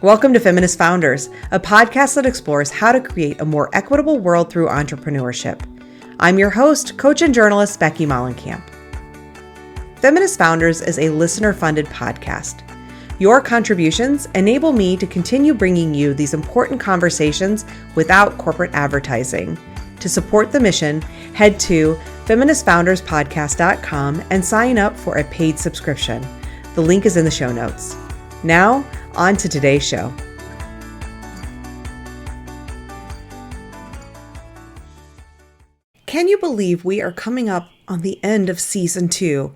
Welcome to Feminist Founders, a podcast that explores how to create a more equitable world through entrepreneurship. I'm your host, coach and journalist Becky Mollenkamp. Feminist Founders is a listener-funded podcast. Your contributions enable me to continue bringing you these important conversations without corporate advertising. To support the mission, head to feministfounderspodcast.com and sign up for a paid subscription. The link is in the show notes. Now, on to today's show. Can you believe we are coming up on the end of season 2?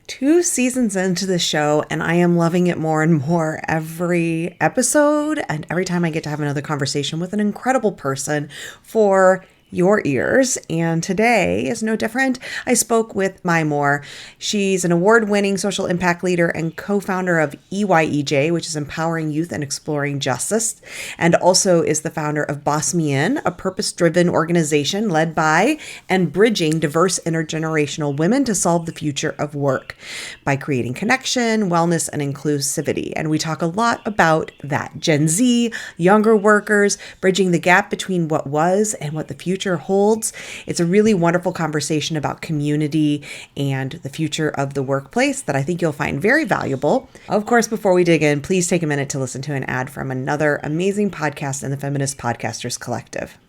2 seasons into the show, and I am loving it more and more every episode and every time I get to have another conversation with an incredible person for your ears. And today is no different. I spoke with Mai Moore. She's an award-winning social impact leader and co-founder of EYEJ, which is Empowering Youth and Exploring Justice, and also is the founder of Boss Me In, a purpose-driven organization led by and bridging diverse intergenerational women to solve the future of work by creating connection, wellness, and inclusivity. And we talk a lot about that. Gen Z, younger workers, bridging the gap between what was and what the future holds. It's a really wonderful conversation about community and the future of the workplace that I think you'll find very valuable. Of course, before we dig in, please take a minute to listen to an ad from another amazing podcast in the Feminist Podcasters Collective.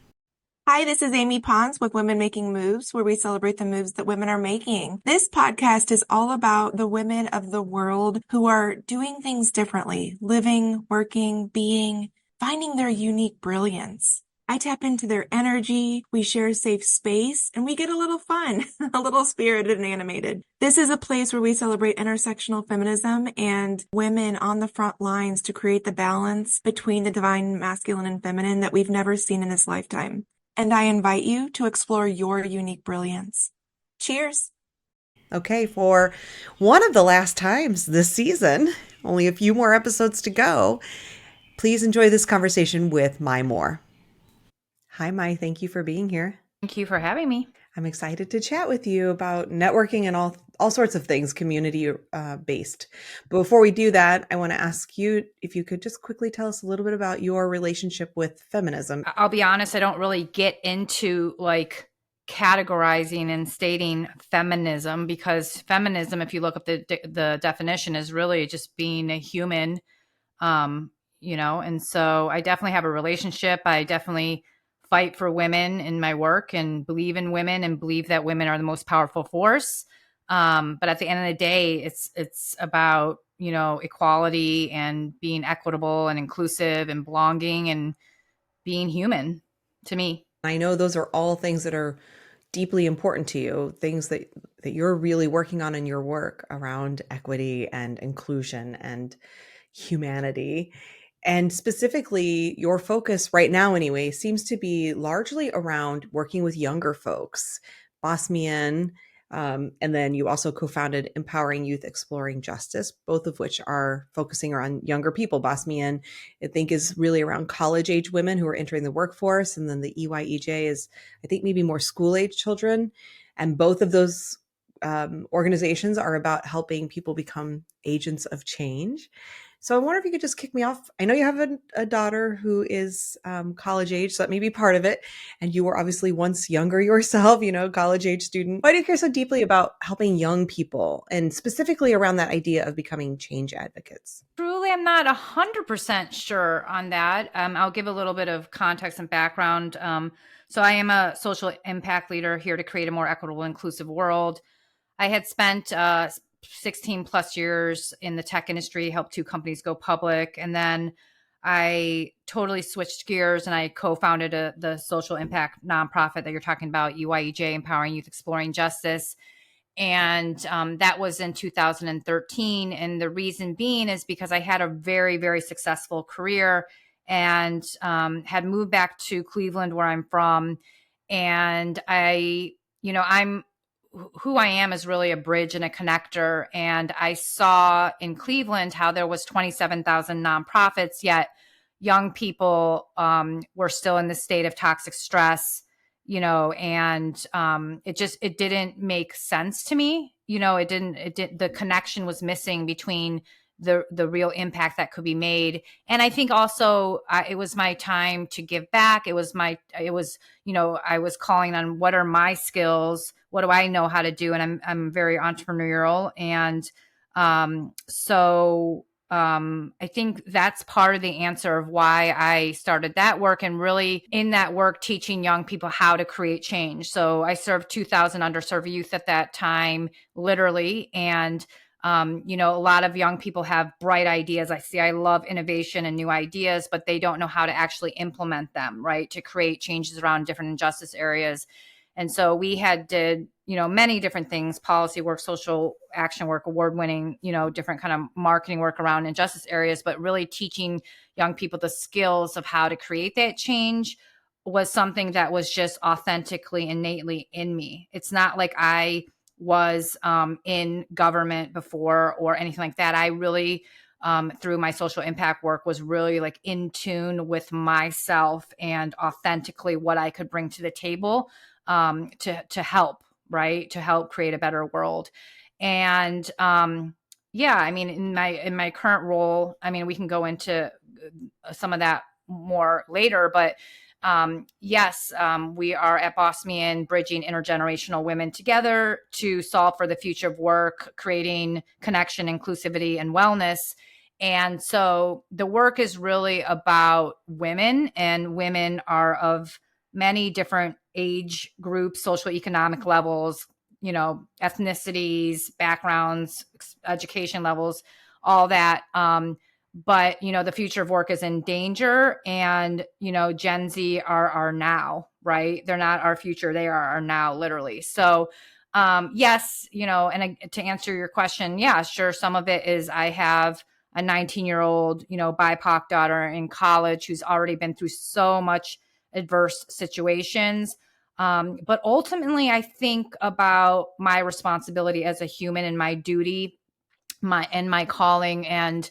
Hi, this is Amy Pons with Women Making Moves, where we celebrate the moves that women are making. This podcast is all about the women of the world who are doing things differently, living, working, being, finding their unique brilliance. I tap into their energy, we share a safe space, and we get a little fun, a little spirited and animated. This is a place where we celebrate intersectional feminism and women on the front lines to create the balance between the divine masculine and feminine that we've never seen in this lifetime. And I invite you to explore your unique brilliance. Cheers. Okay, for one of the last times this season, only a few more episodes to go, please enjoy this conversation with Mai Moore. Hi, Mai. Thank you for being here. Thank you for having me. I'm excited to chat with you about networking and all sorts of things community based. But before we do that, I want to ask you if you could just quickly tell us a little bit about your relationship with feminism. I'll be honest, I don't really get into like categorizing and stating feminism, because feminism, if you look up the definition, is really just being a human, and so I definitely have a relationship. I definitely fight for women in my work and believe in women and believe that women are the most powerful force. But at the end of the day, it's about, equality and being equitable and inclusive and belonging and being human to me. I know those are all things that are deeply important to you, things that you're really working on in your work around equity and inclusion and humanity. And specifically, your focus right now, anyway, seems to be largely around working with younger folks. Boss Me In, and then you also co-founded Empowering Youth Exploring Justice, both of which are focusing on younger people. Boss Me In, I think, is really around college-age women who are entering the workforce. And then the EYEJ is, I think, maybe more school-age children. And both of those organizations are about helping people become agents of change. So I wonder if you could just kick me off. I know you have a daughter who is college age, so that may be part of it. And you were obviously once younger yourself, college age student. Why do you care so deeply about helping young people and specifically around that idea of becoming change advocates? Truly, I'm not 100% sure on that. I'll give a little bit of context and background. So I am a social impact leader here to create a more equitable, inclusive world. I had spent 16 plus years in the tech industry, helped 2 companies go public. And then I totally switched gears and I co-founded the social impact nonprofit that you're talking about, EYEJ, Empowering Youth Exploring Justice. And that was in 2013. And the reason being is because I had a very, very successful career and had moved back to Cleveland, where I'm from. And I'm who I am is really a bridge and a connector. And I saw in Cleveland how there was 27,000 nonprofits, yet young people were still in the state of toxic stress, and it didn't make sense to me. The connection was missing between the real impact that could be made. And I think also it was my time to give back. I was calling on what are my skills, what do I know how to do, and I'm very entrepreneurial, and I think that's part of the answer of why I started that work, and really in that work teaching young people how to create change. So I served 2,000 underserved youth at that time, literally. And, a lot of young people have bright ideas. I love innovation and new ideas, but they don't know how to actually implement them, right? To create changes around different injustice areas. And so we did many different things: policy work, social action work, award-winning, different kind of marketing work around injustice areas, but really teaching young people the skills of how to create that change was something that was just authentically, innately in me. It's not like I was in government before or anything like that. I really, through my social impact work, was really like in tune with myself and authentically what I could bring to the table to help, right? To help create a better world. And in my current role, we can go into some of that more later, but yes, we are at Bosmian bridging intergenerational women together to solve for the future of work, creating connection, inclusivity, and wellness. And so the work is really about women, and women are of many different age groups, social economic levels, ethnicities, backgrounds, education levels, all that. But the future of work is in danger, and Gen Z are our now, right? They're not our future, they are our now, literally. So yes, to answer your question, yeah, sure, some of it is I have a 19-year-old BIPOC daughter in college who's already been through so much adverse situations, but ultimately I think about my responsibility as a human and my duty, my calling, and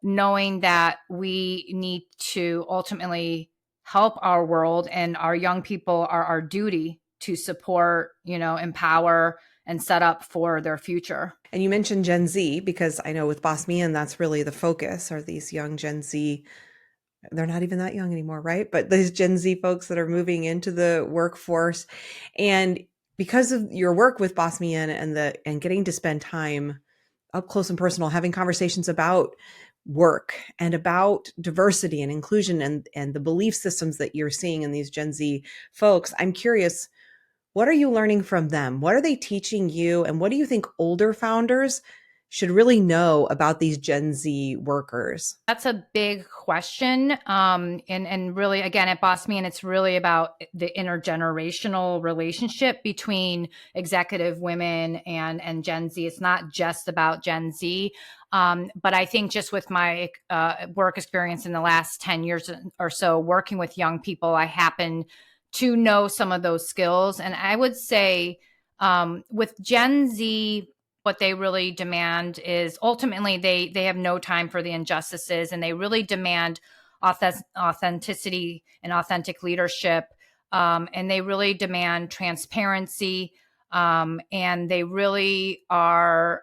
knowing that we need to ultimately help our world, and our young people are our duty to support, empower, and set up for their future. And you mentioned Gen Z, because I know with Boss Me, and that's really the focus, are these young Gen Z. They're not even that young anymore, right? But these Gen Z folks that are moving into the workforce. And because of your work with Boss Me and getting to spend time up close and personal, having conversations about work and about diversity and inclusion and the belief systems that you're seeing in these Gen Z folks, I'm curious, what are you learning from them? What are they teaching you? And what do you think older founders should really know about these Gen Z workers? That's a big question. And really, again, at Boss Me, and it's really about the intergenerational relationship between executive women and Gen Z. It's not just about Gen Z. But I think just with my work experience in the last 10 years or so, working with young people, I happen to know some of those skills. And I would say with Gen Z, what they really demand is ultimately they have no time for the injustices, and they really demand authenticity and authentic leadership. And they really demand transparency. And they really are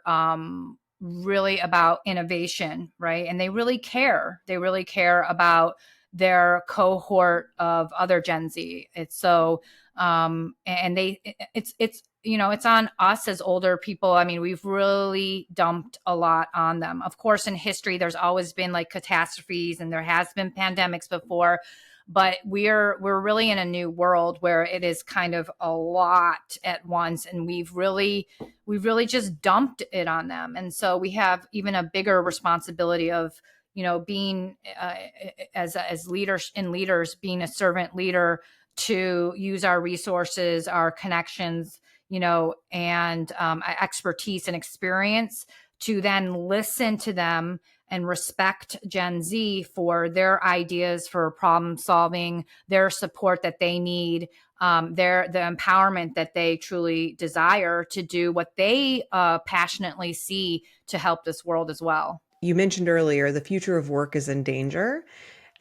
really about innovation, right? And they really care. They really care about their cohort of other Gen Z. It's so, it's on us as older people. We've really dumped a lot on them. Of course, in history, there's always been like catastrophes, and there has been pandemics before, but we're really in a new world where it is kind of a lot at once, and we've really just dumped it on them. And so we have even a bigger responsibility of being as leaders, being a servant leader, to use our resources, our connections, and expertise and experience to then listen to them and respect Gen Z for their ideas, for problem solving, their support that they need, the empowerment that they truly desire to do what they passionately see to help this world as well. You mentioned earlier the future of work is in danger.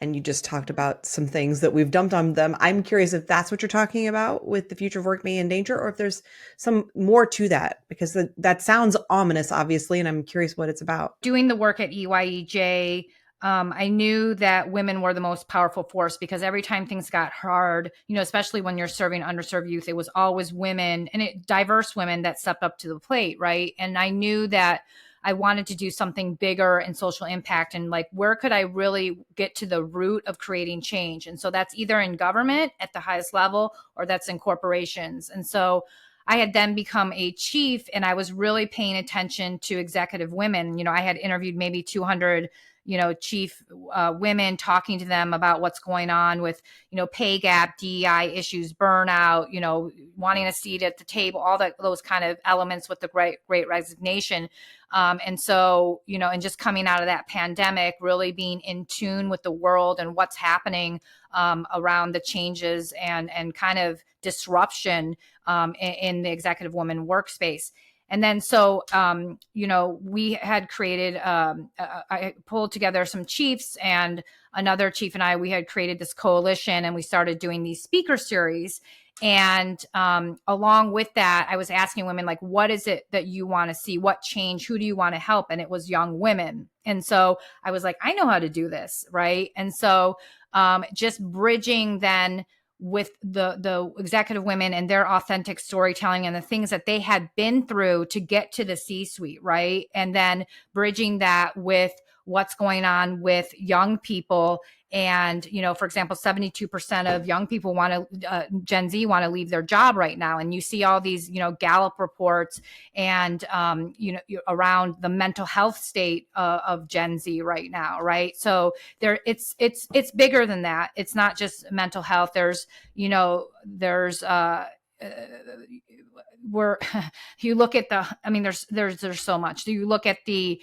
and you just talked about some things that we've dumped on them. I'm curious if that's what you're talking about with the future of work being in danger, or if there's some more to that, because that sounds ominous, obviously, and I'm curious what it's about. Doing the work at EYEJ, I knew that women were the most powerful force, because every time things got hard, especially when you're serving underserved youth, it was always women, and diverse women that stepped up to the plate, right? And I knew that I wanted to do something bigger and social impact, and like, where could I really get to the root of creating change? And so that's either in government at the highest level, or that's in corporations. And so I had then become a chief, and I was really paying attention to executive women. I had interviewed maybe 200 chief women, talking to them about what's going on with, pay gap, DEI issues, burnout, wanting a seat at the table, all those kind of elements with the great resignation. And so, and just coming out of that pandemic, really being in tune with the world and what's happening around the changes and kind of disruption in the executive woman workspace. And then, so, we had created, I pulled together some chiefs, and another chief and we had created this coalition, and we started doing these speaker series. And along with that, I was asking women, like, what is it that you want to see? What change? Who do you want to help? And it was young women. And so I was like, I know how to do this, right? And so just bridging then with the executive women and their authentic storytelling and the things that they had been through to get to the C-suite, right? And then bridging that with what's going on with young people. And, for example, 72% of young people Gen Z want to leave their job right now. And you see all these, Gallup reports and, around the mental health state of Gen Z right now. Right. So it's bigger than that. It's not just mental health. There's where you look at there's so much. You look at the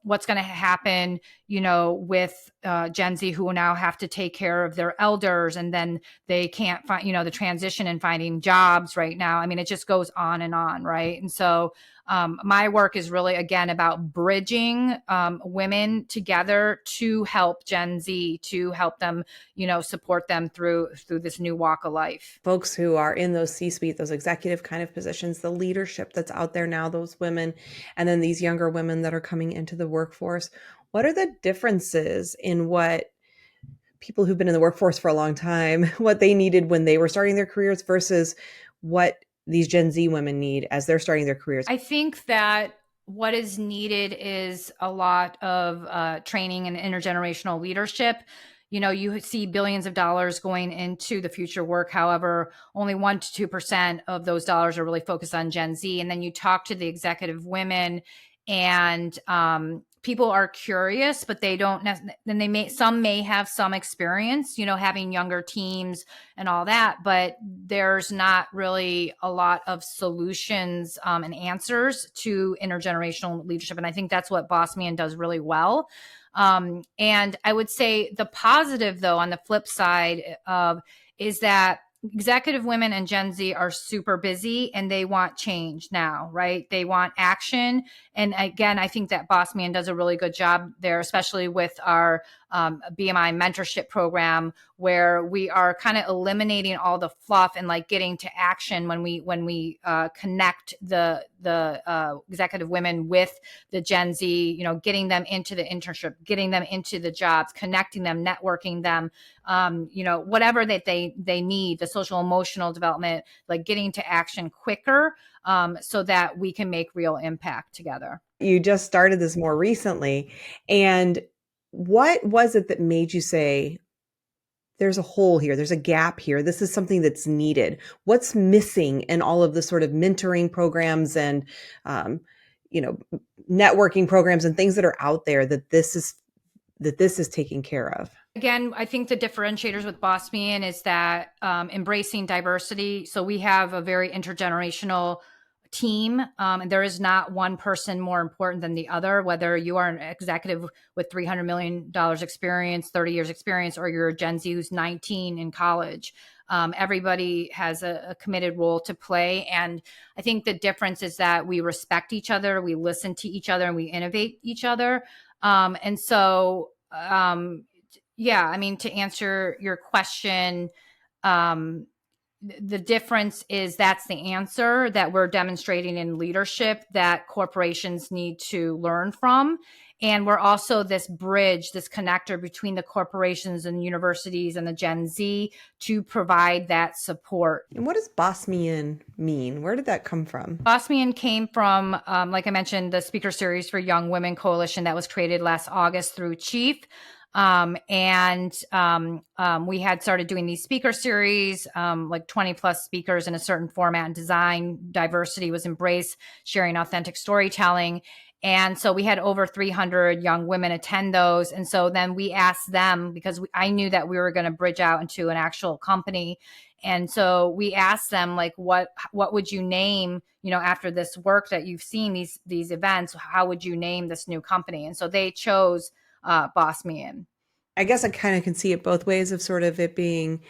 what's going to happen, with Gen Z, who now have to take care of their elders, and then they can't find, the transition and finding jobs right now. It just goes on and on, right? And so my work is really, again, about bridging women together to help Gen Z, to help them, support them through this new walk of life. Folks who are in those C-suite, those executive kind of positions, the leadership that's out there now, those women, and then these younger women that are coming into the workforce. What are the differences in what people who've been in the workforce for a long time, what they needed when they were starting their careers versus what these Gen Z women need as they're starting their careers? I think that what is needed is a lot of training and intergenerational leadership. You see billions of dollars going into the future work. However, only 1% to 2% of those dollars are really focused on Gen Z. And then you talk to the executive women, and people are curious, but they don't. Then some may have some experience, having younger teams and all that, but there's not really a lot of solutions and answers to intergenerational leadership. And I think that's what Boss Man does really well. And I would say the positive, though, on the flip side is that executive women and Gen Z are super busy, and they want change now, right? They want action. And again, I think that Boss Man does a really good job there, especially with our BMI mentorship program, where we are kind of eliminating all the fluff and like getting to action when we connect the executive women with the Gen Z, getting them into the internship, getting them into the jobs, connecting them, networking them, whatever that they need, the social emotional development, like getting to action quicker, so that we can make real impact together. You just started this more recently, and what was it that made you say, there's a hole here, there's a gap here, this is something that's needed? What's missing in all of the sort of mentoring programs and, networking programs and things that are out there that this is taking care of? Again, I think the differentiators with Boss Man is that embracing diversity. So we have a very intergenerational team, and there is not one person more important than the other, whether you are an executive with $300 million experience, 30 years experience, or you're a Gen Z who's 19 in college. Everybody has a committed role to play. And I think the difference is that we respect each other, we listen to each other, and we innovate each other. And so, Yeah, I mean, to answer your question, um, the difference is that's the answer that we're demonstrating in leadership that corporations need to learn from. And we're also this bridge, this connector between the corporations and universities and the Gen Z to provide that support. And what does Bosmian mean? Where did that come from? Bosmian came from, like I mentioned, the Speaker Series for Young Women Coalition that was created last August through Chief. We had started doing these speaker series, like 20 plus speakers in a certain format and design. Diversity was embraced, sharing authentic storytelling. And so we had over 300 young women attend those. And so then we asked them, because I knew that we were going to bridge out into an actual company. And so we asked them, like, what would you name, after this work that you've seen, these events, how would you name this new company? And so they chose Boss Me In. I guess I kind of can see it both ways of sort of it being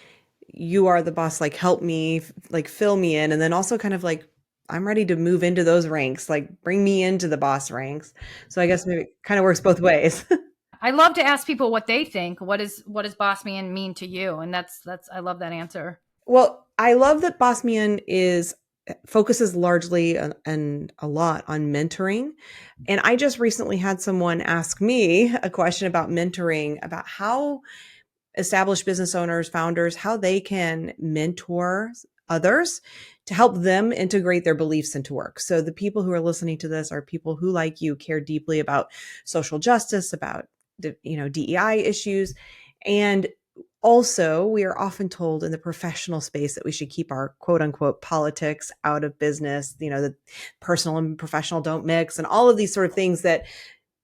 you are the boss, like help me, like fill me in, and then also kind of like I'm ready to move into those ranks, like bring me into the boss ranks. So I guess maybe it kind of works both ways. I love to ask people what they think. What does Boss Me In mean to you? And that's I love that answer. Well, I love that Bosmian is focuses largely and a lot on mentoring. And I just recently had someone ask me a question about mentoring, about how established business owners, founders, how they can mentor others to help them integrate their beliefs into work. So the people who are listening to this are people who, like you, care deeply about social justice, about DEI issues, and also, we are often told in the professional space that we should keep our quote unquote politics out of business, that personal and professional don't mix, and all of these sort of things that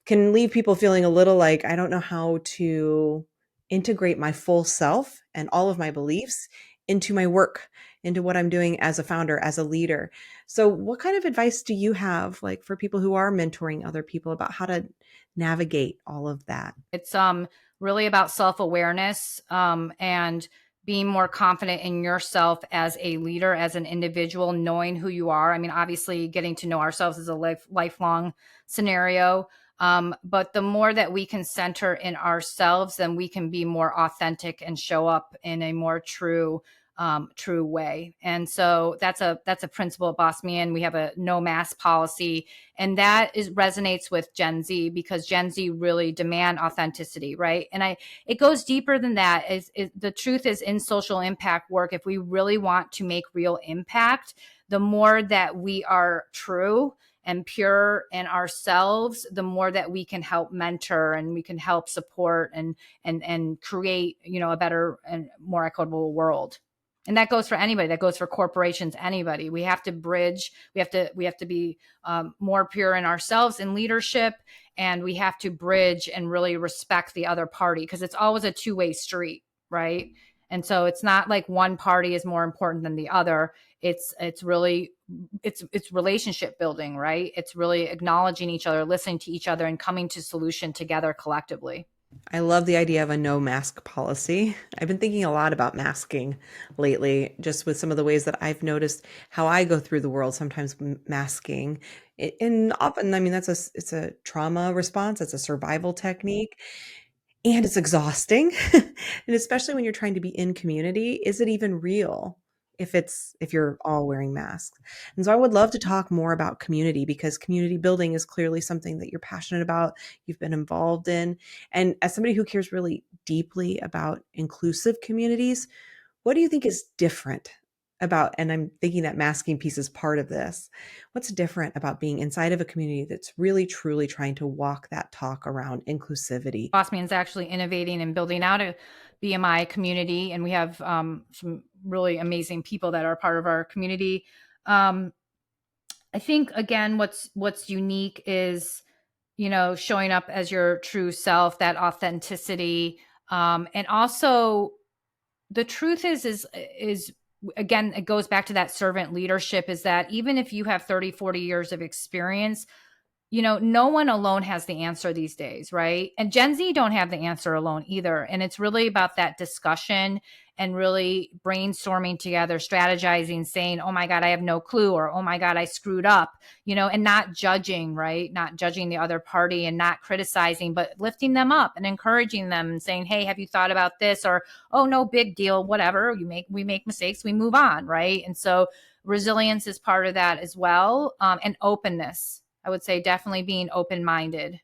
can leave people feeling a little like, I don't know how to integrate my full self and all of my beliefs into my work, into what I'm doing as a founder, as a leader. So, what kind of advice do you have, like for people who are mentoring other people, about how to navigate all of that? It's really about self-awareness, and being more confident in yourself as a leader, as an individual, knowing who you are. I mean, obviously getting to know ourselves is a lifelong scenario. But the more that we can center in ourselves, then we can be more authentic and show up in a more true way. And so that's a principle at Boss Me In. We have a no mask policy, and that resonates with Gen Z, because Gen Z really demand authenticity, right? And it goes deeper than that. The truth is, in social impact work, if we really want to make real impact, the more that we are true and pure in ourselves, the more that we can help mentor and we can help support and create, a better and more equitable world. And that goes for anybody. That goes for corporations. Anybody. We have to bridge. We have to be more pure in ourselves in leadership, and we have to bridge and really respect the other party, because it's always a two-way street, right? And so it's not like one party is more important than the other. It's really it's relationship building, right? It's really acknowledging each other, listening to each other, and coming to solution together collectively. I love the idea of a no mask policy. I've been thinking a lot about masking lately, just with some of the ways that I've noticed how I go through the world, sometimes masking. And often, I mean, it's a trauma response, it's a survival technique. And it's exhausting. And especially when you're trying to be in community, is it even real if you're all wearing masks? And so I would love to talk more about community, because community building is clearly something that you're passionate about, you've been involved in. And as somebody who cares really deeply about inclusive communities, what do you think is different about, and I'm thinking that masking piece is part of this. What's different about being inside of a community that's really truly trying to walk that talk around inclusivity? Bossman's actually innovating and building out a BMI community, and we have some really amazing people that are part of our community. I think, again, what's unique is, showing up as your true self, that authenticity, and also the truth is again, it goes back to that servant leadership, is that even if you have 30, 40 years of experience, no one alone has the answer these days, right? And Gen Z don't have the answer alone either. And it's really about that discussion and really brainstorming together, strategizing, saying, oh my God, I have no clue, or oh my God, I screwed up, and not judging, right? Not judging the other party and not criticizing, but lifting them up and encouraging them and saying, hey, have you thought about this? Or, oh, no big deal, whatever. We make mistakes, we move on, right? And so resilience is part of that as well. And openness. I would say definitely being open-minded.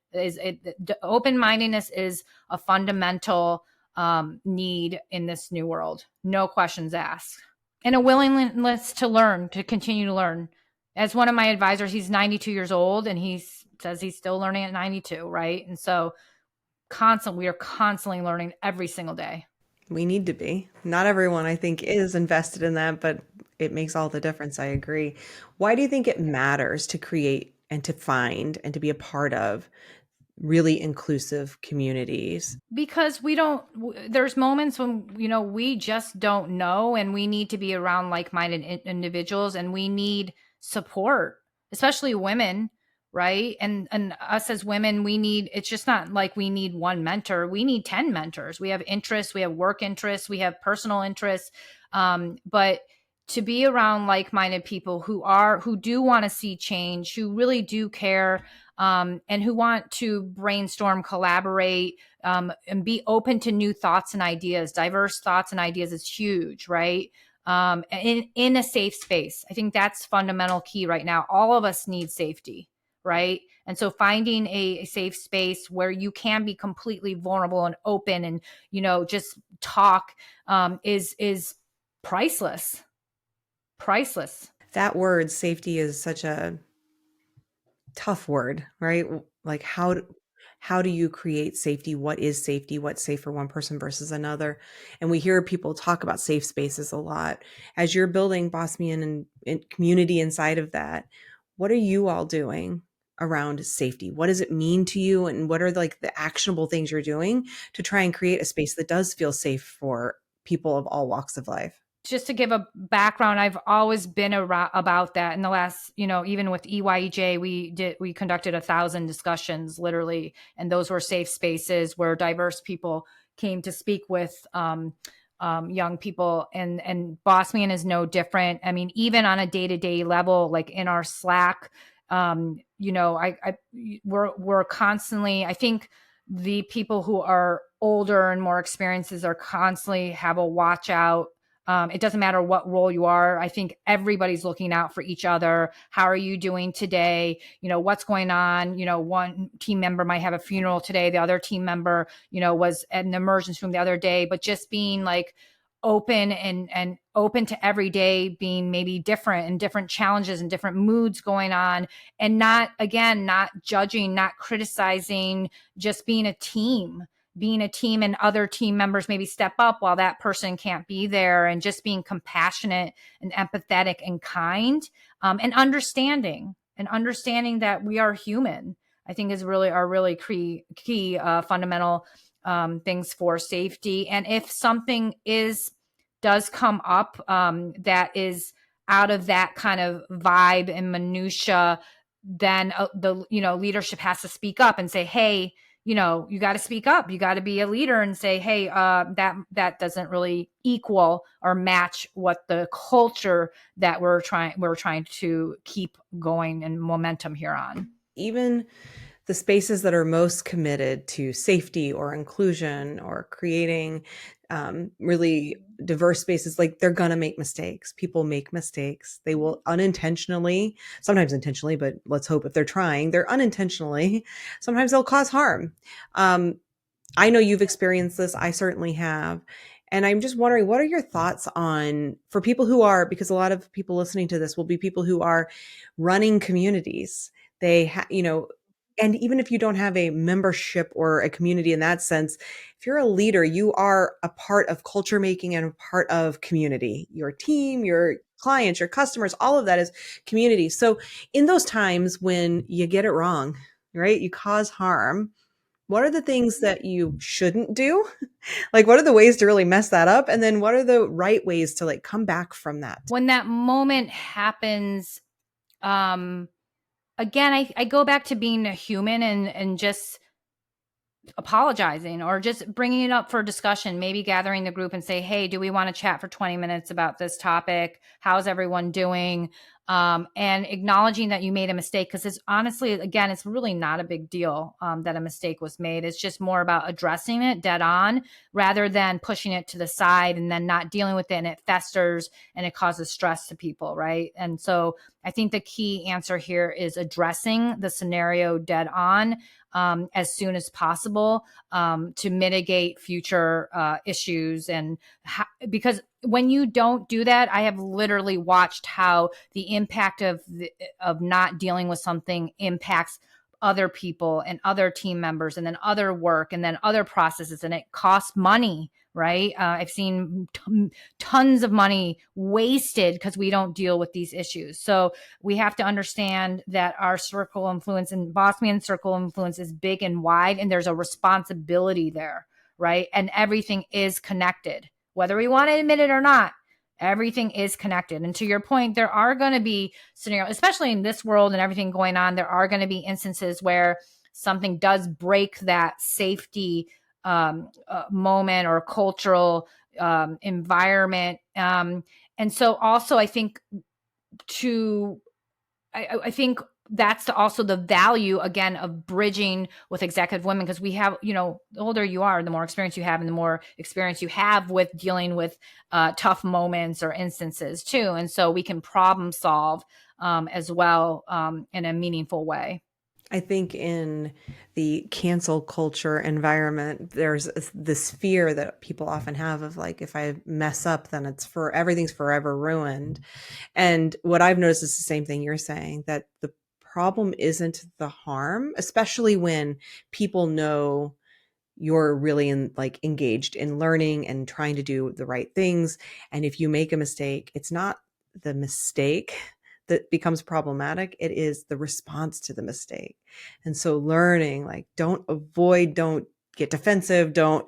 Open-mindedness is a fundamental need in this new world. No questions asked. And a willingness to learn, to continue to learn. As one of my advisors, he's 92 years old and he says he's still learning at 92, right? And so we are constantly learning every single day. We need to be. Not everyone, I think, is invested in that, but it makes all the difference. I agree. Why do you think it matters to create and to find and to be a part of really inclusive communities? Because there's moments when, we just don't know, and we need to be around like-minded individuals, and we need support, especially women, right? And us as women, it's just not like we need one mentor. We need 10 mentors. We have interests, we have work interests, we have personal interests. But to be around like-minded people who do want to see change, who really do care, and who want to brainstorm, collaborate, and be open to new thoughts and ideas. Diverse thoughts and ideas is huge, right? In a safe space. I think that's fundamental key right now. All of us need safety, right? And so finding a safe space where you can be completely vulnerable and open and, just talk is priceless. Priceless. That word safety is such a tough word, right? Like how do you create safety? What is safety? What's safe for one person versus another? And we hear people talk about safe spaces a lot. As you're building Bosmian and community inside of that, what are you all doing around safety? What does it mean to you? And what are like the actionable things you're doing to try and create a space that does feel safe for people of all walks of life? Just to give a background, I've always been about that. In the last, even with EYEJ, we conducted 1,000 discussions literally, and those were safe spaces where diverse people came to speak with young people, and Bosmian is no different. I mean, even on a day-to-day level, like in our Slack, we're constantly, I think the people who are older and more experienced are constantly have a watch out. It doesn't matter what role you are. I think everybody's looking out for each other. How are you doing today? What's going on? One team member might have a funeral today. The other team member, was at an emergency room the other day, but just being like open and open to every day being maybe different and different challenges and different moods going on, and not judging, not criticizing, just being a team and other team members maybe step up while that person can't be there, and just being compassionate and empathetic and kind, and understanding that we are human, I think is really key fundamental things for safety. And if something does come up that is out of that kind of vibe and minutia, then the leadership has to speak up and say, hey, you got to speak up. You got to be a leader and say, hey, that doesn't really equal or match what the culture that we're trying to keep going and momentum here on. Even the spaces that are most committed to safety or inclusion or creating really diverse spaces, like they're going to make mistakes. People make mistakes. They will unintentionally, sometimes intentionally, but let's hope if they're trying, they're unintentionally. Sometimes they'll cause harm. I know you've experienced this. I certainly have. And I'm just wondering, what are your thoughts on, for people who are, because a lot of people listening to this will be people who are running communities. And even if you don't have a membership or a community in that sense, if you're a leader, you are a part of culture making and a part of community. Your team, your clients, your customers, all of that is community. So in those times when you get it wrong, right, you cause harm, what are the things that you shouldn't do? Like, what are the ways to really mess that up? And then what are the right ways to come back from that? When that moment happens, again, I go back to being a human and just apologizing or just bringing it up for discussion, maybe gathering the group and say, hey, do we want to chat for 20 minutes about this topic? How's everyone doing? And acknowledging that you made a mistake, because it's honestly, again, it's really not a big deal that a mistake was made. It's just more about addressing it dead on rather than pushing it to the side and then not dealing with it, and it festers and it causes stress to people, right? And so I think the key answer here is addressing the scenario dead on as soon as possible to mitigate future issues. And because when you don't do that, I have literally watched how the impact of not dealing with something impacts other people and other team members and then other work and then other processes, and it costs money, right? I've seen tons of money wasted because we don't deal with these issues. So we have to understand that our circle of influence and boss man circle of influence is big and wide, and there's a responsibility there, right? And everything is connected, whether we want to admit it or not. Everything is connected. And to your point, there are going to be scenarios, especially in this world and everything going on, there are going to be instances where something does break that safety moment or cultural environment. And so also I think I think that's also the value, again, of bridging with executive women, because we have, the older you are, the more experience you have and the more experience you have with dealing with tough moments or instances too. And so we can problem solve as well in a meaningful way. I think in the cancel culture environment, there's this fear that people often have of like, if I mess up, then everything's forever ruined. And what I've noticed is the same thing you're saying, that the problem isn't the harm, especially when people know you're really engaged in learning and trying to do the right things. And if you make a mistake, it's not the mistake that becomes problematic. It is the response to the mistake. And so learning, don't get defensive, don't,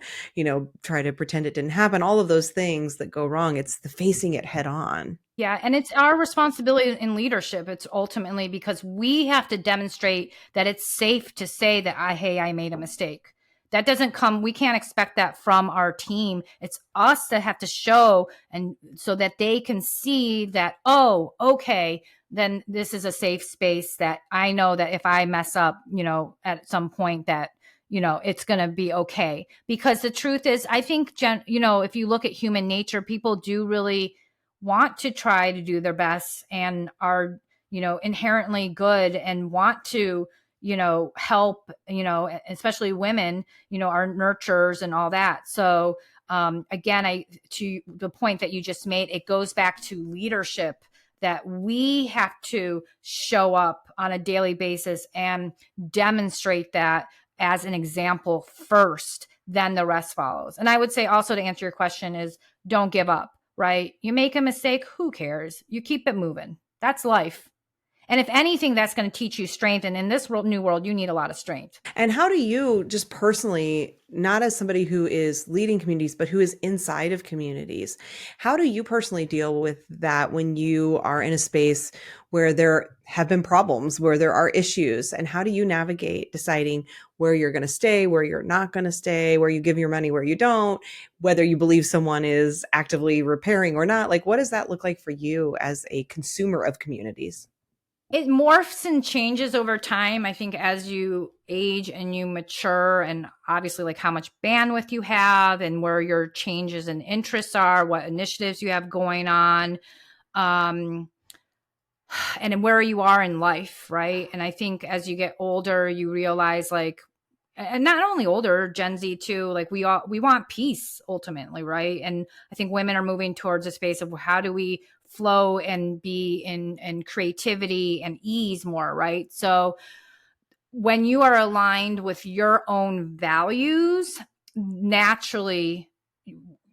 try to pretend it didn't happen, all of those things that go wrong. It's the facing it head on. Yeah. And it's our responsibility in leadership. It's ultimately because we have to demonstrate that it's safe to say that, hey, I made a mistake. That doesn't come, we can't expect that from our team. It's us that have to show, and so that they can see that, oh, okay, then this is a safe space that I know that if I mess up, at some point that, it's going to be okay. Because the truth is, I think, if you look at human nature, people do really want to try to do their best and are, inherently good and want to, help, especially women, are nurturers and all that. So again, to the point that you just made, it goes back to leadership, that we have to show up on a daily basis and demonstrate that as an example first, then the rest follows. And I would say also, to answer your question, is don't give up, right? You make a mistake, who cares? You keep it moving. That's life. And if anything, that's going to teach you strength. And in this new world, you need a lot of strength. And how do you just personally, not as somebody who is leading communities, but who is inside of communities, how do you personally deal with that when you are in a space where there have been problems, where there are issues? And how do you navigate deciding where you're going to stay, where you're not going to stay, where you give your money, where you don't, whether you believe someone is actively repairing or not? What does that look like for you as a consumer of communities? It morphs and changes over time, I think, as you age and you mature, and obviously how much bandwidth you have and where your changes and interests are, what initiatives you have going on, and where you are in life, right? And I think as you get older, you realize and not only older, Gen Z too, we want peace ultimately, right? And I think women are moving towards a space of how do we flow and be in creativity and ease more, right? So when you are aligned with your own values, naturally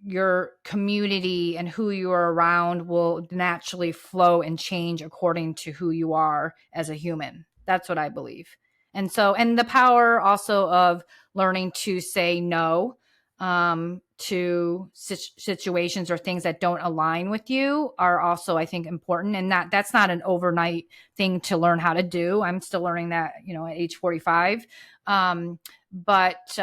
your community and who you are around will naturally flow and change according to who you are as a human. That's what I believe. And so, and the power also of learning to say no to situations or things that don't align with you are also, I think, important. And that's not an overnight thing to learn how to do. I'm still learning that, at age 45. But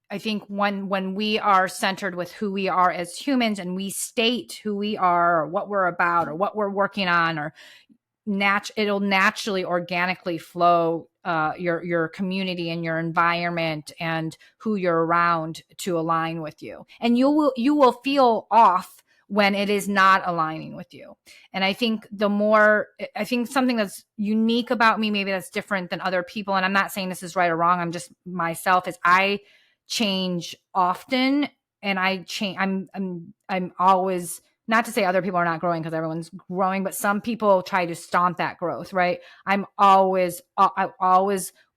I think when we are centered with who we are as humans, and we state who we are, or what we're about, or what we're working on, or it'll naturally, organically flow your community and your environment and who you're around to align with you. And you will feel off when it is not aligning with you. And I think something that's unique about me, maybe that's different than other people, and I'm not saying this is right or wrong, I'm just myself, is I change often. And I'm always, not to say other people are not growing, because everyone's growing, but some people try to stomp that growth, right? I'm always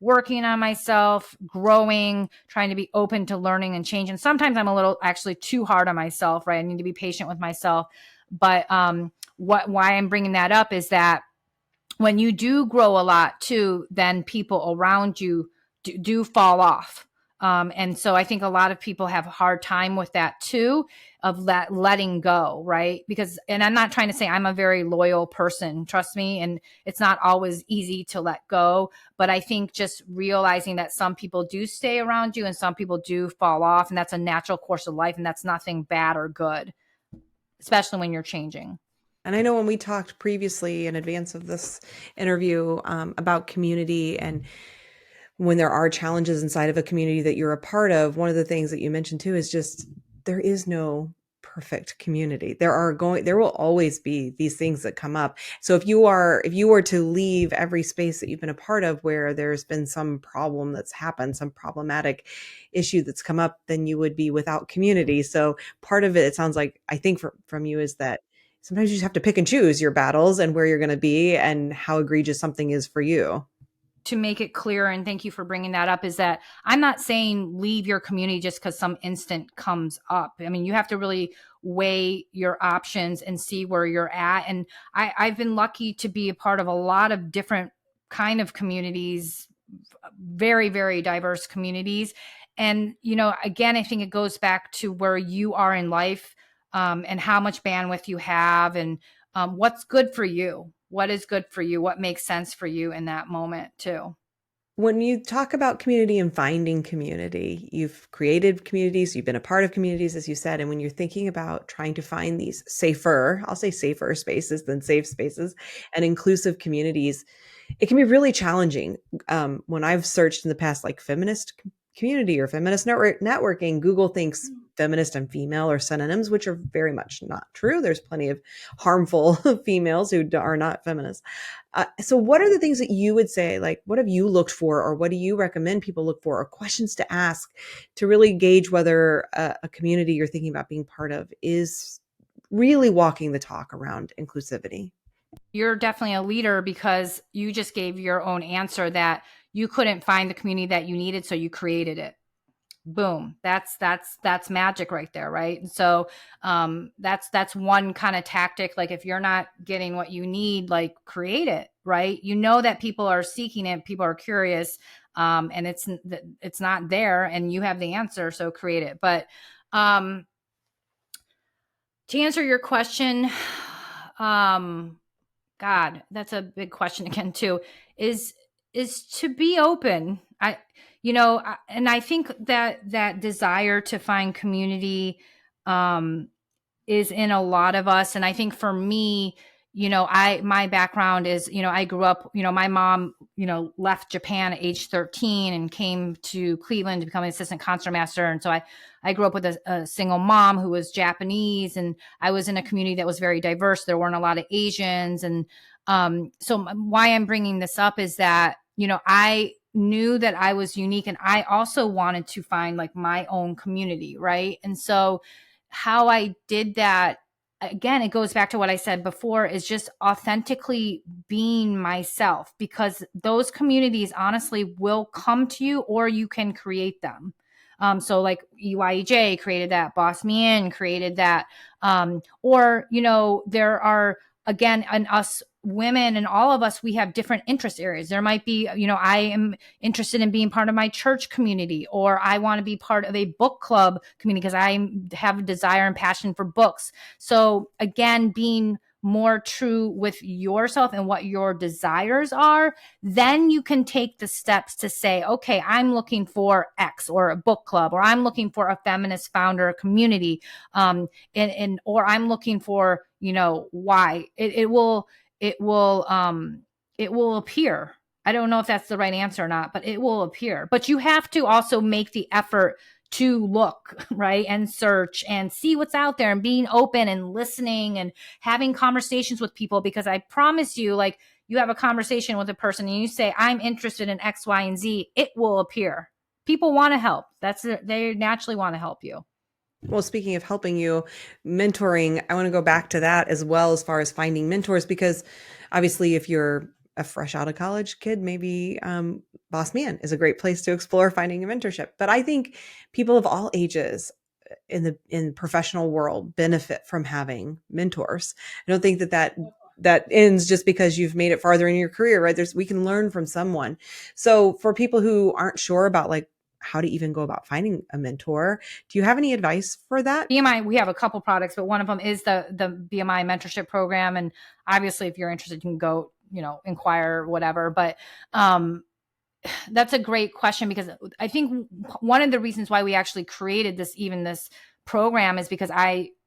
working on myself, growing, trying to be open to learning and change. And sometimes I'm a little actually too hard on myself, right? I need to be patient with myself. But why I'm bringing that up is that when you do grow a lot too, then people around you do fall off. And so I think a lot of people have a hard time with that too, of that letting go, right? And I'm not trying to say I'm a very loyal person, trust me, and it's not always easy to let go. But I think just realizing that some people do stay around you and some people do fall off, and that's a natural course of life, and that's nothing bad or good, especially when you're changing. And I know when we talked previously in advance of this interview about community, and when there are challenges inside of a community that you're a part of, one of the things that you mentioned too is just there is no perfect community. There will always be these things that come up. So if you were to leave every space that you've been a part of where there's been some problem that's happened, some problematic issue that's come up, then you would be without community. So part of it sounds like, I think from you, is that sometimes you just have to pick and choose your battles and where you're going to be and how egregious something is for you. To make it clear, and thank you for bringing that up, is that I'm not saying leave your community just because some instant comes up. I mean, you have to really weigh your options and see where you're at. And I've been lucky to be a part of a lot of different kind of communities, very, very diverse communities. And, again, I think it goes back to where you are in life, and how much bandwidth you have, and what's good for you. What is good for you? What makes sense for you in that moment too? When you talk about community and finding community, you've created communities, you've been a part of communities, as you said. And when you're thinking about trying to find these I'll say safer spaces than safe spaces, and inclusive communities, it can be really challenging. When I've searched in the past, like feminist community or feminist networking, Google thinks feminist and female are synonyms, which are very much not true. There's plenty of harmful females who are not feminists. So what are the things that you would say, like, what have you looked for, or what do you recommend people look for, or questions to ask to really gauge whether a community you're thinking about being part of is really walking the talk around inclusivity? You're definitely a leader, because you just gave your own answer that you couldn't find the community that you needed, so you created it. Boom. That's magic right there, right? And so that's one kind of tactic. Like, if you're not getting what you need, like, create it, right? You know that people are seeking it, people are curious, and it's not there, and you have the answer, so create it. But to answer your question, God, that's a big question again too, is to be open. And I think that desire to find community is in a lot of us. And I think for me, my background is, I grew up, my mom, left Japan at age 13 and came to Cleveland to become an assistant concertmaster. And so I grew up with a single mom who was Japanese, and I was in a community that was very diverse. There weren't a lot of Asians. And so why I'm bringing this up is that, I knew that I was unique, and I also wanted to find, like, my own community. Right. And so how I did that, again, it goes back to what I said before, is just authentically being myself, because those communities honestly will come to you, or you can create them. So like EYEJ created that, Boss Me In created that. Or, there are again, and us women and all of us, we have different interest areas. There might be, I am interested in being part of my church community, or I want to be part of a book club community because I have a desire and passion for books. So again, being more true with yourself and what your desires are, then you can take the steps to say, okay, I'm looking for X or a book club, or I'm looking for a feminist founder community, or I'm looking for, Y. It will appear. I don't know if that's the right answer or not, but it will appear. But you have to also make the effort to look, right, and search and see what's out there, and being open and listening and having conversations with people, because I promise you, like, you have a conversation with a person and you say, I'm interested in X, Y, and Z, it will appear. People want to help. They naturally want to help you. Well, speaking of helping you, mentoring, I want to go back to that as well, as far as finding mentors, because obviously if you're a fresh out of college kid, maybe Boss Man is a great place to explore finding a mentorship. But I think people of all ages in the professional world benefit from having mentors. I don't think that ends just because you've made it farther in your career, right? We can learn from someone. So for people who aren't sure about like how to even go about finding a mentor, do you have any advice for that? BMI, we have a couple products, but one of them is the BMI mentorship program. And obviously if you're interested, you can go, inquire, whatever. But that's a great question, because I think one of the reasons why we actually created this program is because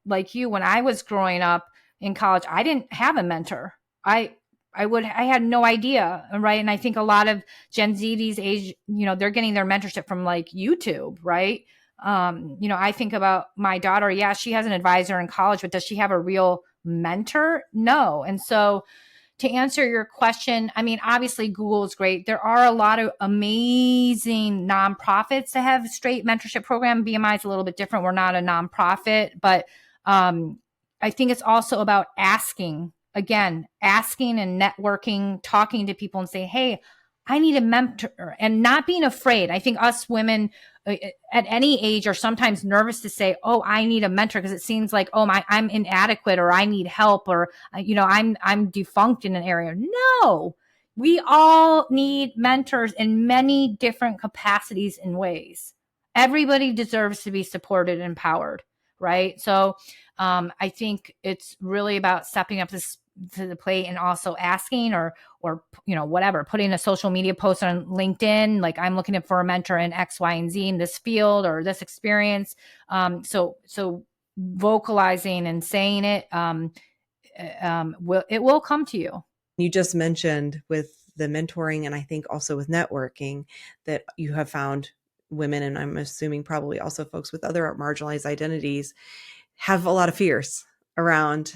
like you, when I was growing up in college, I didn't have a mentor. I had no idea. Right. And I think a lot of Gen Z these age, they're getting their mentorship from like YouTube. Right. I think about my daughter. Yeah, she has an advisor in college, but does she have a real mentor? No. And so to answer your question, I mean, obviously Google is great. There are a lot of amazing nonprofits that have straight mentorship program. BMI is a little bit different. We're not a nonprofit, but I think it's also about asking and networking, talking to people and say, hey, I need a mentor, and not being afraid. I think us women at any age are sometimes nervous to say, oh, I need a mentor, because it seems like, oh, I'm inadequate, or I need help, or, I'm defunct in an area. No, we all need mentors in many different capacities and ways. Everybody deserves to be supported and empowered. Right. So I think it's really about stepping up to the plate, and also asking, or whatever, putting a social media post on LinkedIn, like, I'm looking for a mentor in X, Y, and Z in this field or this experience. So vocalizing and saying it, it will come to you. You just mentioned with the mentoring, and I think also with networking, that you have found women, and I'm assuming probably also folks with other marginalized identities, have a lot of fears around,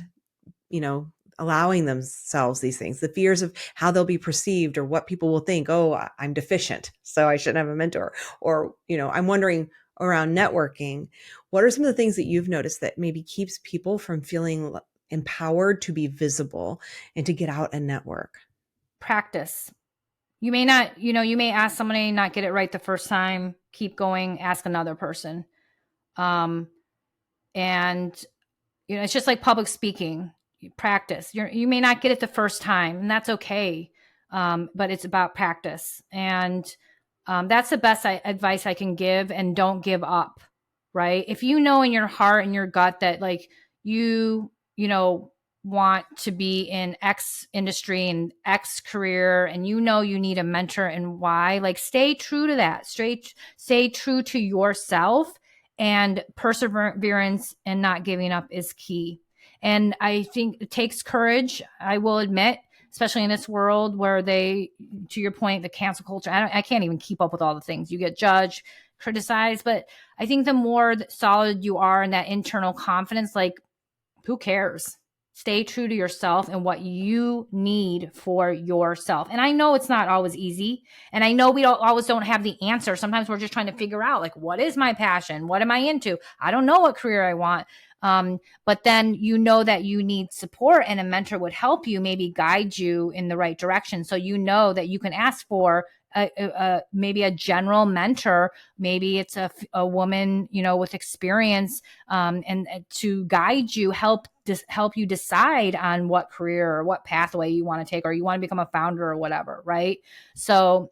allowing themselves these things, the fears of how they'll be perceived, or what people will think. Oh, I'm deficient, so I shouldn't have a mentor. Or, I'm wondering, around networking, what are some of the things that you've noticed that maybe keeps people from feeling empowered to be visible and to get out and network? Practice. You may not, you may ask somebody, not get it right the first time, keep going, ask another person. And, it's just like public speaking. You practice. You may not get it the first time, and that's okay. But it's about practice. And that's the best advice I can give. And don't give up, right? If you know in your heart and your gut that, like, you want to be in X industry and X career, and you need a mentor and why, like, stay true to that. Stay true to yourself, and perseverance and not giving up is key. And I think it takes courage, I will admit, especially in this world where to your point, the cancel culture, I can't even keep up with all the things. You get judged, criticized, but I think the more solid you are in that internal confidence, like, who cares? Stay true to yourself and what you need for yourself. And I know it's not always easy. And I know we don't have the answer. Sometimes we're just trying to figure out, like, what is my passion? What am I into? I don't know what career I want. But then that you need support, and a mentor would help you, maybe guide you in the right direction. So that you can ask for maybe a general mentor. Maybe it's a woman, with experience, and to guide you, help you decide on what career or what pathway you want to take, or you want to become a founder or whatever. Right. So,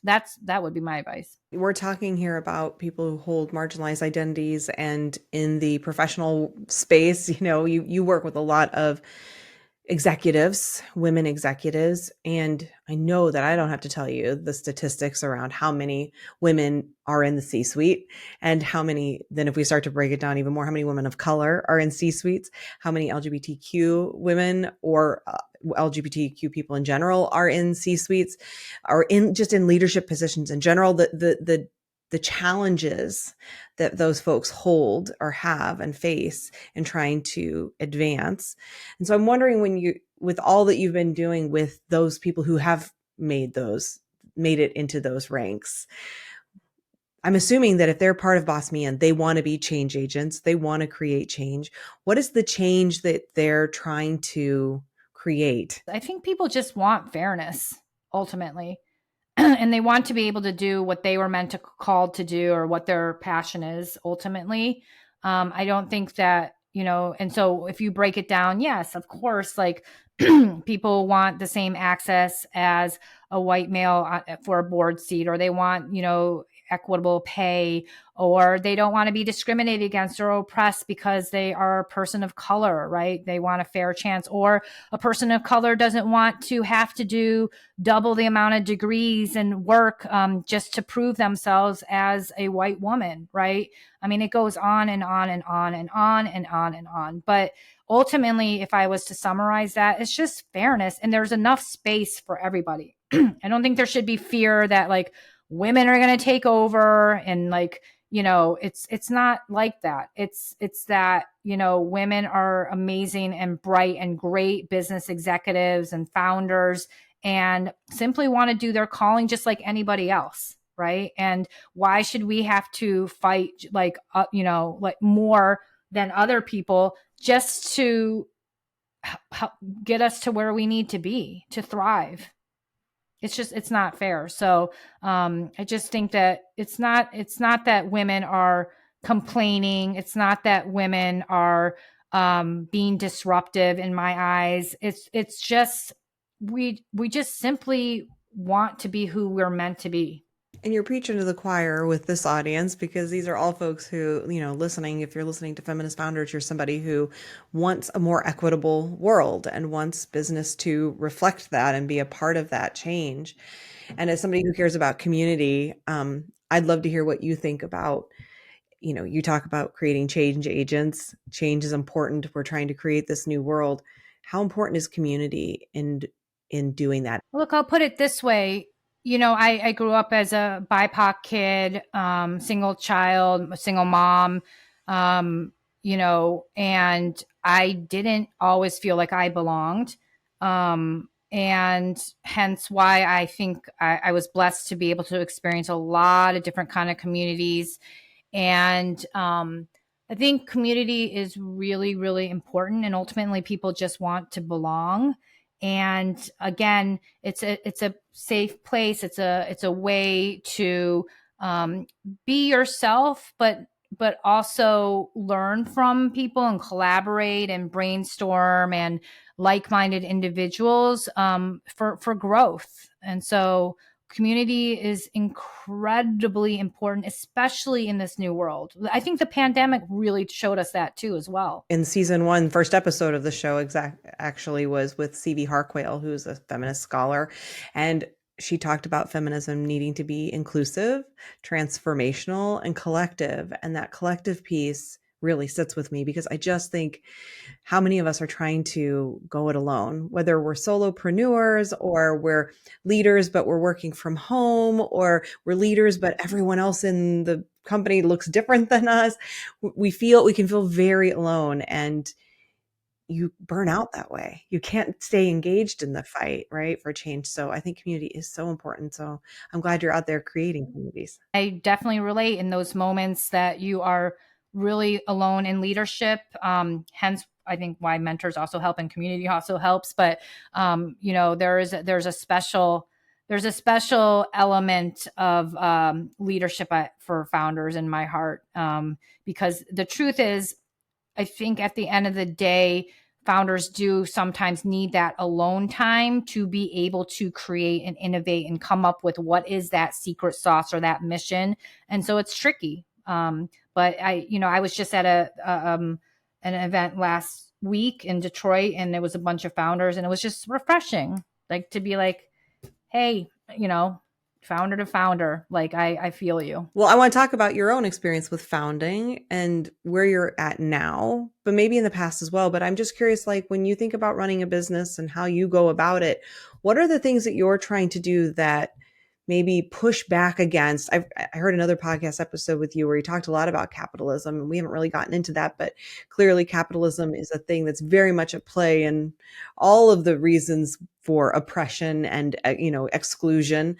that would be my advice. We're talking here about people who hold marginalized identities, and in the professional space, you work with a lot of executives, women executives, and I know that I don't have to tell you the statistics around how many women are in the C-suite, and how many, then if we start to break it down even more, how many women of color are in C-suites, how many LGBTQ women or LGBTQ people in general are in C-suites, are in just in leadership positions in general. The challenges that those folks hold or have and face in trying to advance. And so I'm wondering, with all that you've been doing with those people who have made it into those ranks, I'm assuming that if they're part of Boss Me and they want to be change agents, they want to create change. What is the change that they're trying to create? I think people just want fairness ultimately. And they want to be able to do what they were called to do, or what their passion is ultimately. I don't think that, and so if you break it down, yes, of course, like people want the same access as a white male for a board seat, or they want, equitable pay, or they don't want to be discriminated against or oppressed because they are a person of color, right? They want a fair chance, or a person of color doesn't want to have to do double the amount of degrees and work just to prove themselves as a white woman, right? I mean, it goes on and on and on and on and on and on. But ultimately, if I was to summarize that, it's just fairness, and there's enough space for everybody. I don't think there should be fear that like women are going to take over, and like, it's not like that. It's that, women are amazing and bright and great business executives and founders, and simply want to do their calling just like anybody else. Right. And why should we have to fight like, like more than other people just to help get us to where we need to be to thrive? It's not fair. So I just think that it's not that women are complaining. It's not that women are being disruptive in my eyes. It's just we just simply want to be who we're meant to be. And you're preaching to the choir with this audience, because these are all folks who, listening, if you're listening to Feminist Founders, you're somebody who wants a more equitable world and wants business to reflect that and be a part of that change. And as somebody who cares about community, I'd love to hear what you think about, you talk about creating change agents. Change is important. We're trying to create this new world. How important is community in doing that? Look, I'll put it this way. I grew up as a BIPOC kid, single child, a single mom, and I didn't always feel like I belonged. And hence why I think I was blessed to be able to experience a lot of different kind of communities. And I think community is really, really important. And ultimately, people just want to belong. And again, it's a safe place. It's a way to be yourself, but also learn from people and collaborate and brainstorm and like-minded individuals for growth. And so community is incredibly important, especially in this new world. I think the pandemic really showed us that too, as well. In season 1, first episode of the show actually was with C.V. Harquail, who's a feminist scholar. And she talked about feminism needing to be inclusive, transformational, and collective. And that collective piece really sits with me, because I just think how many of us are trying to go it alone, whether we're solopreneurs or we're leaders, but we're working from home, or we're leaders, but everyone else in the company looks different than us. We can feel very alone, and you burn out that way. You can't stay engaged in the fight, right, for change. So I think community is so important. So I'm glad you're out there creating communities. I definitely relate in those moments that you are really alone in leadership. Hence, I think why mentors also help and community also helps. But there's a special there's a special element of leadership for founders in my heart, because the truth is, I think at the end of the day, founders do sometimes need that alone time to be able to create and innovate and come up with what is that secret sauce or that mission. And so it's tricky. But I was just at an event last week in Detroit, and there was a bunch of founders, and it was just refreshing, like to be like, hey, founder to founder, like I feel you. Well, I want to talk about your own experience with founding and where you're at now, but maybe in the past as well. But I'm just curious, like when you think about running a business and how you go about it, what are the things that you're trying to do that maybe push back against? I heard another podcast episode with you where you talked a lot about capitalism, and we haven't really gotten into that, but clearly capitalism is a thing that's very much at play and all of the reasons for oppression and, exclusion.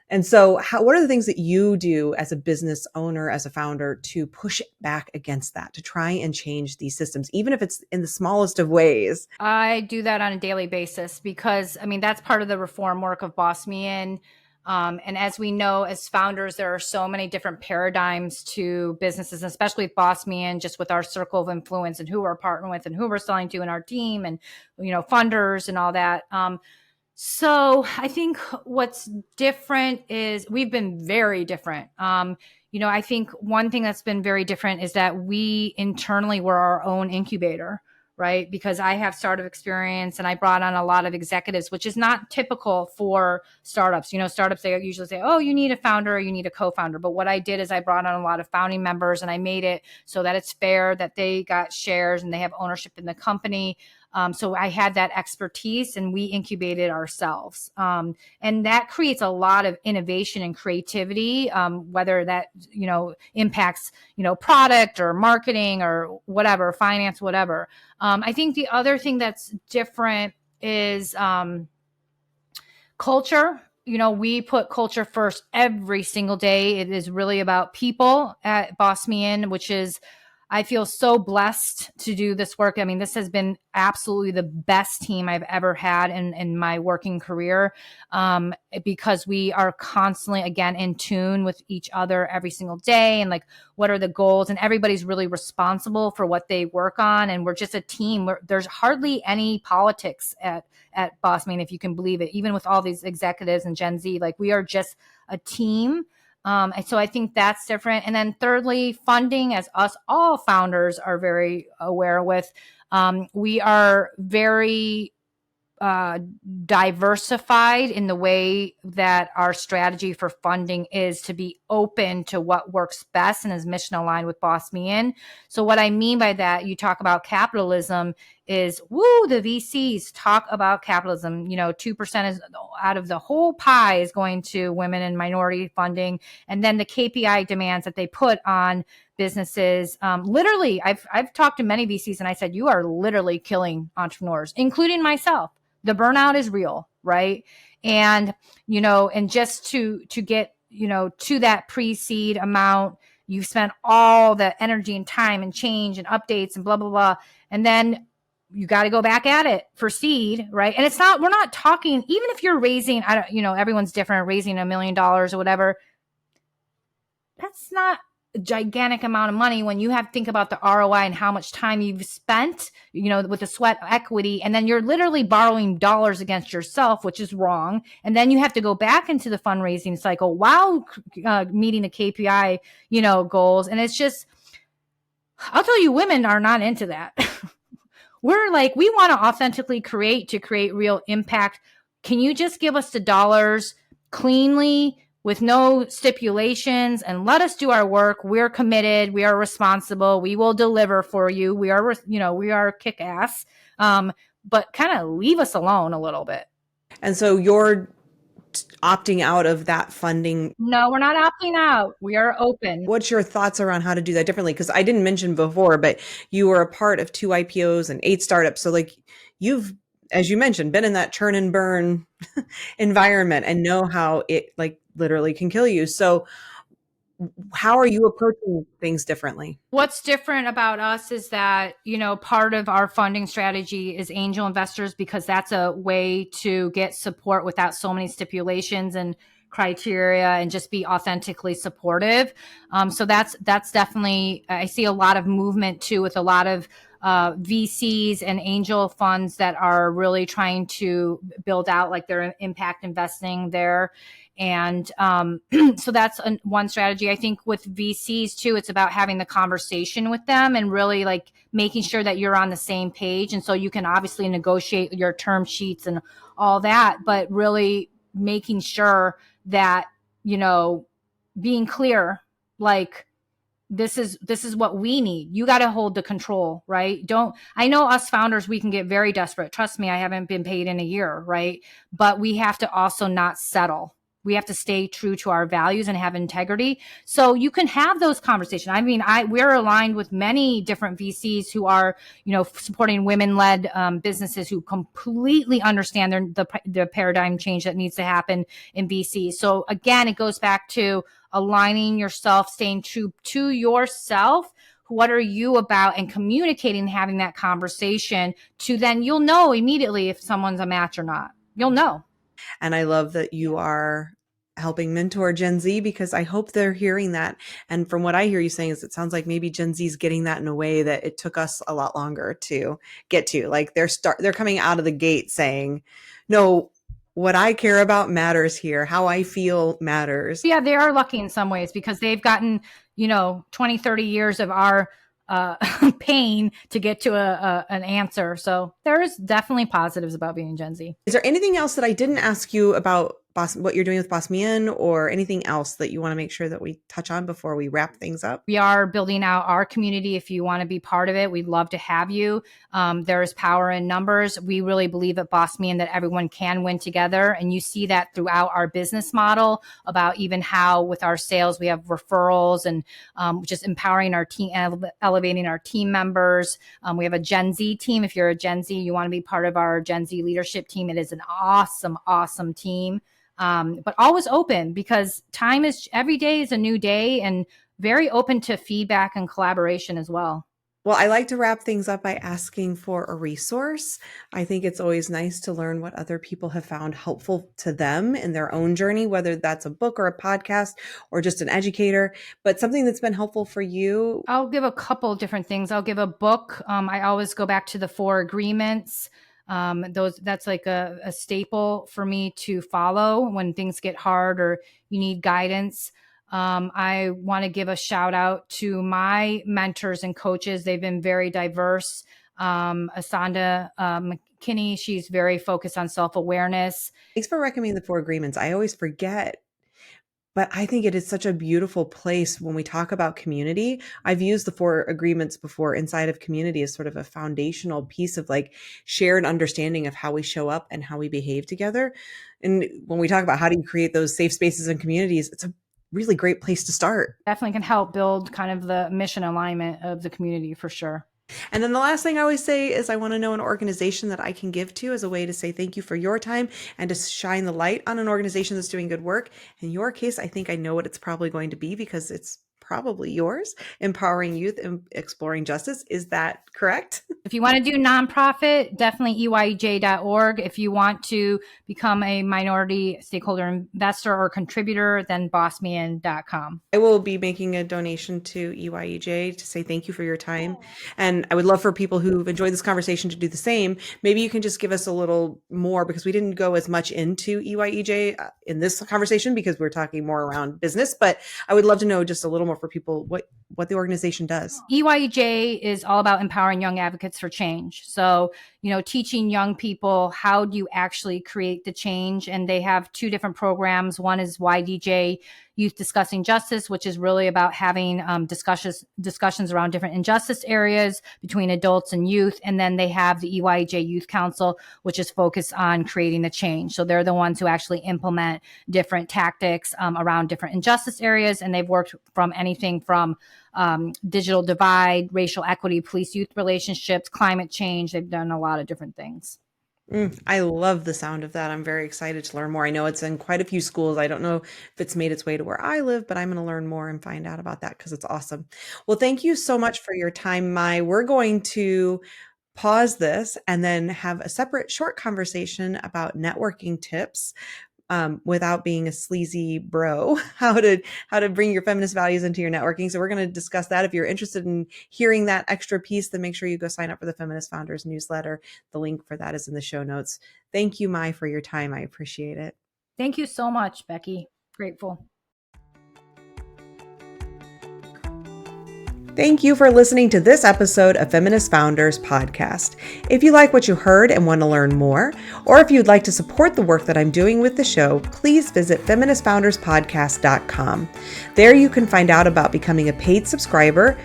And so what are the things that you do as a business owner, as a founder, to push back against that, to try and change these systems, even if it's in the smallest of ways? I do that on a daily basis because, that's part of the reform work of Boss Me In. And as we know, as founders, there are so many different paradigms to businesses, especially with Boss Me In, just with our circle of influence and who we're partnering with and who we're selling to in our team and, funders and all that. So I think what's different is we've been very different. I think one thing that's been very different is that we internally were our own incubator, right? Because I have startup experience and I brought on a lot of executives, which is not typical for startups. Startups, they usually say, oh, you need a founder or you need a co-founder. But what I did is I brought on a lot of founding members and I made it so that it's fair, that they got shares and they have ownership in the company. So I had that expertise and we incubated ourselves. And that creates a lot of innovation and creativity, whether that, impacts, product or marketing or whatever, finance, whatever. I think the other thing that's different is culture. We put culture first every single day. It is really about people at Boss Me In, which is, I feel so blessed to do this work. This has been absolutely the best team I've ever had in my working career, because we are constantly, again, in tune with each other every single day and like, what are the goals? And everybody's really responsible for what they work on. And we're just a team where there's hardly any politics at Boss Me In, if you can believe it, even with all these executives and Gen Z, like we are just a team. And so I think that's different. And then thirdly, funding, as us all founders are very aware with, we are very diversified in the way that our strategy for funding is to be open to what works best and is mission aligned with Boss Me In. So what I mean by that, you talk about capitalism is, the VCs talk about capitalism, 2% is out of the whole pie is going to women and minority funding. And then the KPI demands that they put on businesses. Literally, I've talked to many VCs and I said, you are literally killing entrepreneurs, including myself. The burnout is real, right? And, and just to get, to that pre-seed amount, you've spent all the energy and time and change and updates and blah, blah, blah. And then you got to go back at it for seed, right? And we're not talking, even if you're raising, everyone's different, raising $1 million or whatever, that's not a gigantic amount of money when you have to think about the ROI and how much time you've spent, with the sweat equity. And then you're literally borrowing dollars against yourself, which is wrong. And then you have to go back into the fundraising cycle while meeting the KPI, goals. And it's just, I'll tell you, women are not into that. We're like, we want to authentically create real impact. Can you just give us the dollars cleanly with no stipulations and let us do our work? We're committed. We are responsible. We will deliver for you. We are kick ass. But kind of leave us alone a little bit. And so you're opting out of that funding? No, we're not opting out. We are open. What's your thoughts around how to do that differently? Because I didn't mention before, but you were a part of 2 IPOs and 8 startups. So like you've, as you mentioned, been in that churn and burn environment and know how it like literally can kill you. So how are you approaching things differently? What's different about us is that, part of our funding strategy is angel investors, because that's a way to get support without so many stipulations and criteria, and just be authentically supportive. So that's definitely, I see a lot of movement too, with a lot of VCs and angel funds that are really trying to build out like their impact investing there. And so that's one strategy. I think with VCs too, it's about having the conversation with them and really like making sure that you're on the same page. And so you can obviously negotiate your term sheets and all that, but really making sure that, being clear, like, this is what we need. You got to hold the control, right? I know us founders, we can get very desperate. Trust me, I haven't been paid in a year, right? But we have to also not settle. We have to stay true to our values and have integrity. So you can have those conversations. I mean, we're aligned with many different VCs who are, supporting women-led businesses who completely understand the paradigm change that needs to happen in VC. So again, it goes back to aligning yourself, staying true to yourself. What are you about? And communicating, having that conversation to then you'll know immediately if someone's a match or not. You'll know. And I love that you are helping mentor Gen Z, because I hope they're hearing that. And from what I hear you saying is it sounds like maybe Gen Z is getting that in a way that it took us a lot longer to get to. Like they're coming out of the gate saying, no, what I care about matters here. How I feel matters. Yeah, they are lucky in some ways because they've gotten, 20, 30 years of our pain to get to an answer. So there's definitely positives about being Gen Z. Is there anything else that I didn't ask you about what you're doing with Boss Me In, or anything else that you want to make sure that we touch on before we wrap things up? We are building out our community. If you want to be part of it, we'd love to have you. There is power in numbers. We really believe at Boss Me In that everyone can win together. And you see that throughout our business model, about even how with our sales, we have referrals and just empowering our team, elevating our team members. We have a Gen Z team. If you're a Gen Z, you want to be part of our Gen Z leadership team. It is an awesome, awesome team. But always open, because every day is a new day, and very open to feedback and collaboration as well. Well, I like to wrap things up by asking for a resource. I think it's always nice to learn what other people have found helpful to them in their own journey, whether that's a book or a podcast or just an educator, but something that's been helpful for you. I'll give a couple different things. I'll give a book. I always go back to the 4 agreements. That's like a staple for me to follow when things get hard or you need guidance. I want to give a shout out to my mentors and coaches. They've been very diverse. Asanda McKinney, she's very focused on self-awareness. Thanks for recommending the 4 agreements. I always forget, but I think it is such a beautiful place when we talk about community. I've used the 4 agreements before inside of community as sort of a foundational piece of like shared understanding of how we show up and how we behave together. And when we talk about how do you create those safe spaces and communities, it's a really great place to start. Definitely can help build kind of the mission alignment of the community for sure. And then the last thing I always say is I want to know an organization that I can give to as a way to say thank you for your time and to shine the light on an organization that's doing good work. In your case, I think I know what it's probably going to be, because it's probably yours, Empowering Youth and Exploring Justice. Is that correct? If you want to do nonprofit, definitely EYEJ.org. If you want to become a minority stakeholder investor or contributor, then bossmein.com. I will be making a donation to EYEJ to say thank you for your time. And I would love for people who've enjoyed this conversation to do the same. Maybe you can just give us a little more, because we didn't go as much into EYEJ in this conversation because we're talking more around business, but I would love to know just a little more for people what the organization does. EYEJ is all about empowering young advocates for change. So, teaching young people how do you actually create the change. And they have 2 different programs. One is YDJ, Youth Discussing Justice, which is really about having discussions around different injustice areas between adults and youth. And then they have the EYEJ Youth Council, which is focused on creating the change. So they're the ones who actually implement different tactics around different injustice areas. And they've worked from anything from digital divide, racial equity, police-youth relationships, climate change. They've done a lot of different things. I love the sound of that. I'm very excited to learn more. I know it's in quite a few schools. I don't know if it's made its way to where I live, but I'm going to learn more and find out about that because it's awesome. Well, thank you so much for your time, Mai. We're going to pause this and then have a separate short conversation about networking tips, without being a sleazy bro, how to bring your feminist values into your networking. So we're going to discuss that. If you're interested in hearing that extra piece, then make sure you go sign up for the Feminist Founders newsletter. The link for that is in the show notes. Thank you, Mai, for your time. I appreciate it. Thank you so much, Becky. Grateful. Thank you for listening to this episode of Feminist Founders Podcast. If you like what you heard and want to learn more, or if you'd like to support the work that I'm doing with the show, please visit feministfounderspodcast.com. There you can find out about becoming a paid subscriber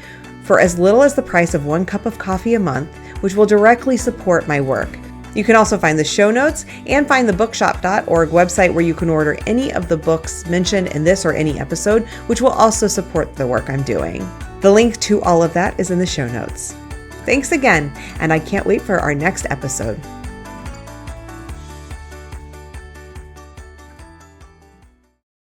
for as little as the price of 1 cup of coffee a month, which will directly support my work. You can also find the show notes and find the bookshop.org website where you can order any of the books mentioned in this or any episode, which will also support the work I'm doing. The link to all of that is in the show notes. Thanks again, and I can't wait for our next episode.